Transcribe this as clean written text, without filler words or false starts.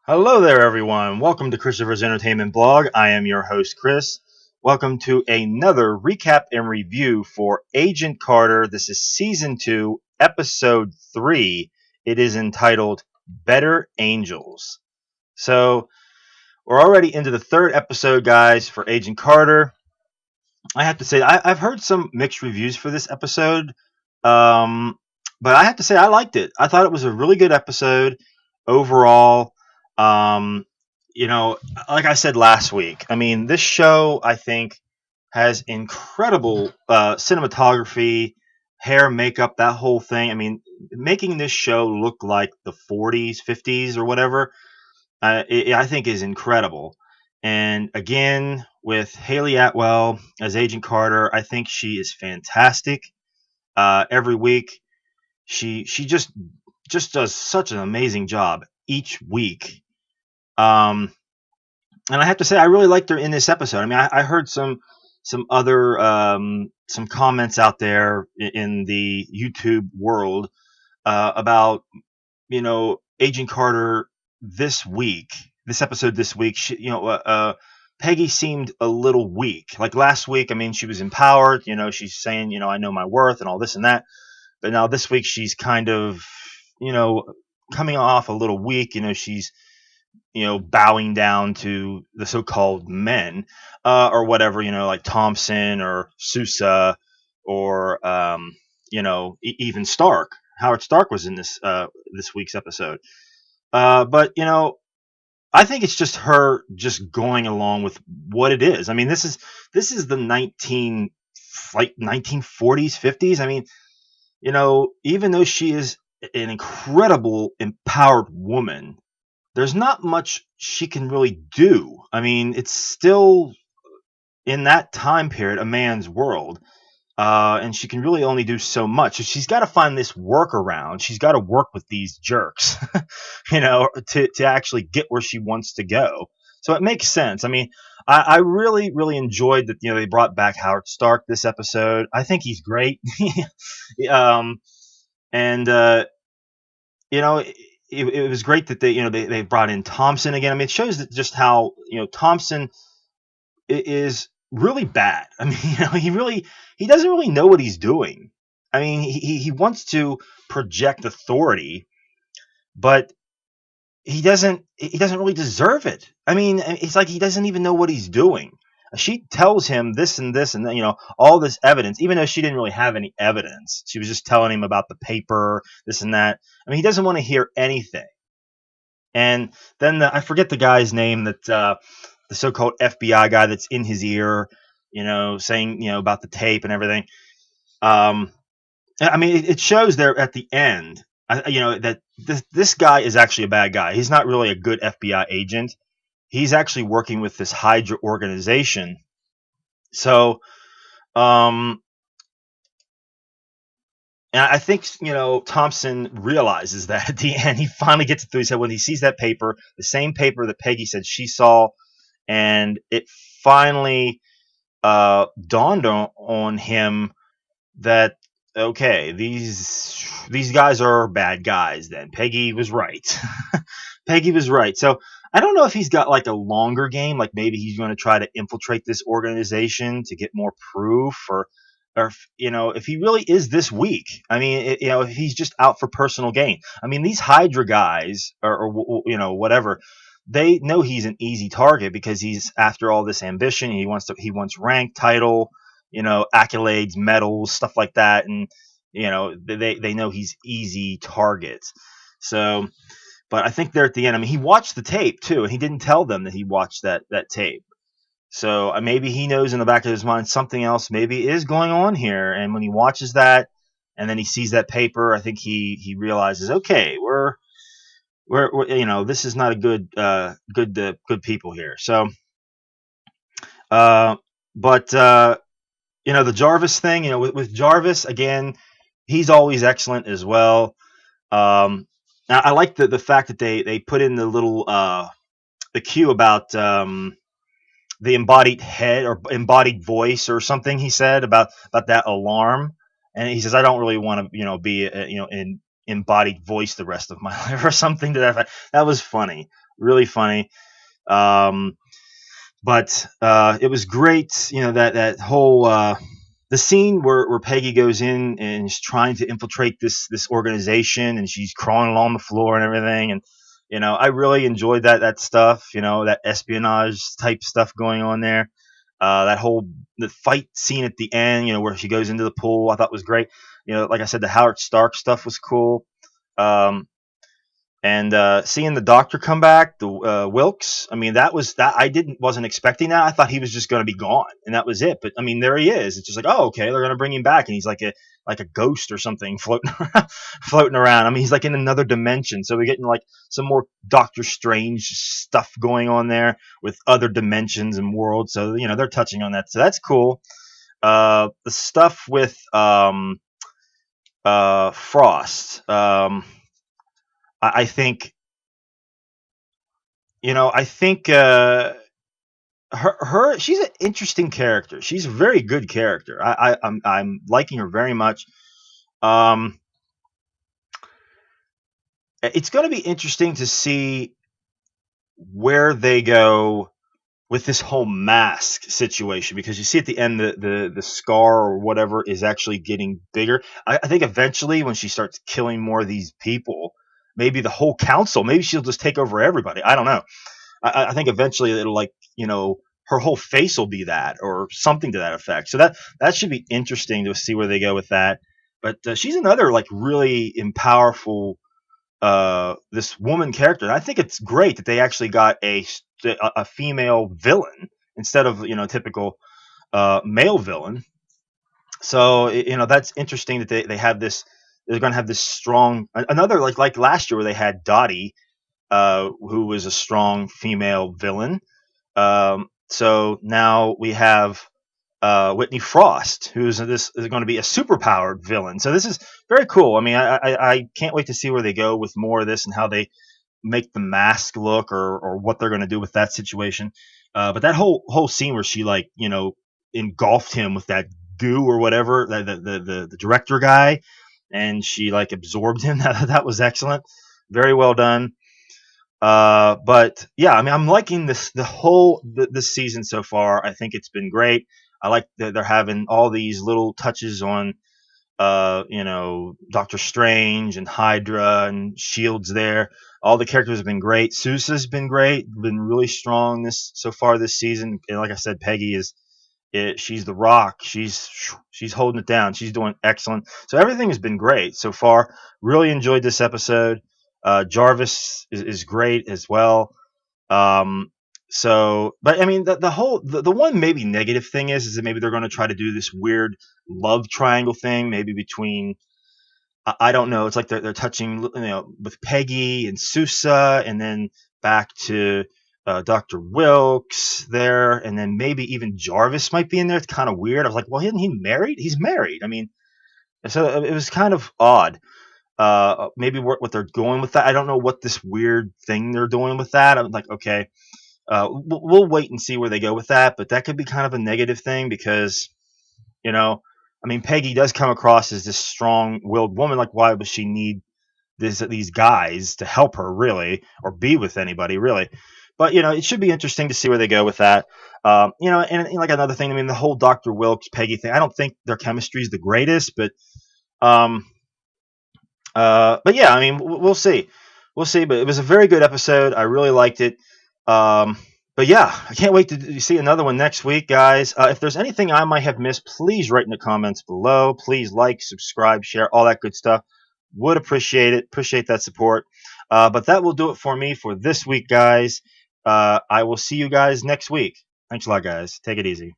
Hello there, everyone. Welcome to Christopher's Entertainment Blog. I am your host, Chris. Welcome to another recap and review for Agent Carter. This is Season 2, Episode 3. It is entitled Better Angels. So, we're already into the third episode, guys, for Agent Carter. I have to say, I've heard some mixed reviews for this episode, um, but I have to say, I liked it. I thought it was a really good episode overall. Um, you know, like I said last week, I mean, this show, I think, has incredible cinematography, hair, makeup, that whole thing. I mean, making this show look like the 40s, 50s, or whatever, I think is incredible. And again, with Haley Atwell as Agent Carter, I think she is fantastic. Every week, she just does such an amazing job each week. Um, and I have to say, I really liked her in this episode. I mean, I heard some other some comments out there in the YouTube world about Agent Carter this week, this episode this week. Peggy seemed a little weak. Like last week, I mean, she was empowered. She's saying, I know my worth and all this and that. But now this week, she's kind of, you know, coming off a little weak. She's bowing down to the so-called men, or whatever, like Thompson or Sousa or, even Stark. Howard Stark was in this week's episode. But I think it's just her just going along with what it is. I mean, this is the 1940s, 50s. I mean, even though she is an incredible empowered woman, there's not much she can really do. I mean, it's still in that time period a man's world, and she can really only do so much. So she's got to find this workaround. She's got to work with these jerks, to actually get where she wants to go. So it makes sense. I mean, I really, really enjoyed that. They brought back Howard Stark this episode. I think he's great. um, and it was great that they brought in Thompson again. I mean, it shows that just how Thompson is really bad. I mean, he doesn't really know what he's doing. I mean, he wants to project authority, but he doesn't really deserve it. I mean, it's like he doesn't even know what he's doing. She tells him this and this and all this evidence, even though she didn't really have any evidence. She was just telling him about the paper, this and that. I mean, he doesn't want to hear anything. And then I forget the guy's name, that the so-called FBI guy that's in his ear, saying about the tape and everything. Um, I mean, it shows there at the end, that this guy is actually a bad guy. He's not really a good FBI agent. He's actually working with this Hydra organization. So, um, and I think Thompson realizes that at the end. He finally gets it through his head when he sees that paper, the same paper that Peggy said she saw, and it finally dawned on him that, okay, these guys are bad guys. Then Peggy was right. Peggy was right. So I don't know if he's got like a longer game, like maybe he's going to try to infiltrate this organization to get more proof, or if he really is this weak. I mean, if he's just out for personal gain. I mean, these Hydra guys, or whatever, they know he's an easy target because he's after all this ambition. He wants rank, title, accolades, medals, stuff like that, and they know he's easy targets. So, but I think they're at the end. I mean, he watched the tape too, and he didn't tell them that he watched that tape. So maybe he knows in the back of his mind something else maybe is going on here. And when he watches that, and then he sees that paper, I think he realizes, okay, we're this is not a good people here. So, uh, but the Jarvis thing, with Jarvis again, he's always excellent as well. I like the fact that they put in the little the cue about the embodied head or embodied voice or something. He said about that alarm, and he says, I don't really want to be in embodied voice the rest of my life, or something to that effect. That was funny, really funny. Um, but it was great, that whole the scene where Peggy goes in and is trying to infiltrate this organization, and she's crawling along the floor and everything, and I really enjoyed that stuff, that espionage type stuff going on there. That whole the fight scene at the end, where she goes into the pool, I thought was great. Like I said, the Howard Stark stuff was cool. Um, and seeing the doctor come back, the Wilkes, I mean, that I didn't wasn't expecting that. I thought he was just going to be gone, and that was it. But I mean, there he is. It's just like, oh, okay, they're going to bring him back, and he's like a ghost or something floating floating around. I mean, he's like in another dimension. So we're getting like some more Doctor Strange stuff going on there with other dimensions and worlds. So they're touching on that. So that's cool. The stuff with Frost. I think I think her she's an interesting character. She's a very good character. I'm liking her very much. Um, it's going to be interesting to see where they go with this whole mask situation, because you see at the end the scar or whatever is actually getting bigger. I think eventually when she starts killing more of these people, maybe the whole council, maybe she'll just take over everybody. I don't know. I think eventually it'll like her whole face will be that or something to that effect. So that should be interesting to see where they go with that. But she's another like really powerful this woman character. And I think it's great that they actually got a female villain instead of typical male villain. So that's interesting that they have this. They're going to have this strong another like last year where they had Dottie, who was a strong female villain. So now we have Whitney Frost, who's this is going to be a superpowered villain. So this is very cool. I mean, I can't wait to see where they go with more of this and how they make the mask look, or what they're going to do with that situation. But that whole scene where she like engulfed him with that goo or whatever, the director guy, and she like absorbed him. That was excellent. Very well done. But yeah, I mean, I'm liking this season so far. I think it's been great. I like that they're having all these little touches on, Doctor Strange and Hydra and Shields there. All the characters have been great. Sousa's been great, been really strong so far this season. And like I said, Peggy she's the rock. She's holding it down. She's doing excellent. So everything has been great so far. Really enjoyed this episode. Jarvis is great as well. But I mean, the one maybe negative thing is that maybe they're going to try to do this weird love triangle thing, maybe between I don't know. It's like they're touching, with Peggy and Sousa, and then back to Dr. Wilkes there, and then maybe even Jarvis might be in there. It's kind of weird. I was like, well, isn't he married? He's married. I mean, so it was kind of odd. Maybe what they're going with that. I don't know what this weird thing they're doing with that. I'm like, okay, we'll wait and see where they go with that. But that could be kind of a negative thing because, I mean, Peggy does come across as this strong-willed woman. Like, why would she need these guys to help her, really, or be with anybody, really? But it should be interesting to see where they go with that. And like another thing, I mean, the whole Dr. Wilkes Peggy thing. I don't think their chemistry is the greatest, um, but yeah, I mean, we'll see. We'll see. But it was a very good episode. I really liked it. Um, but yeah, I can't wait to see another one next week, guys. If there's anything I might have missed, please write in the comments below. Please like, subscribe, share, all that good stuff. Would appreciate it. Appreciate that support. But that will do it for me for this week, guys. I will see you guys next week. Thanks a lot, guys. Take it easy.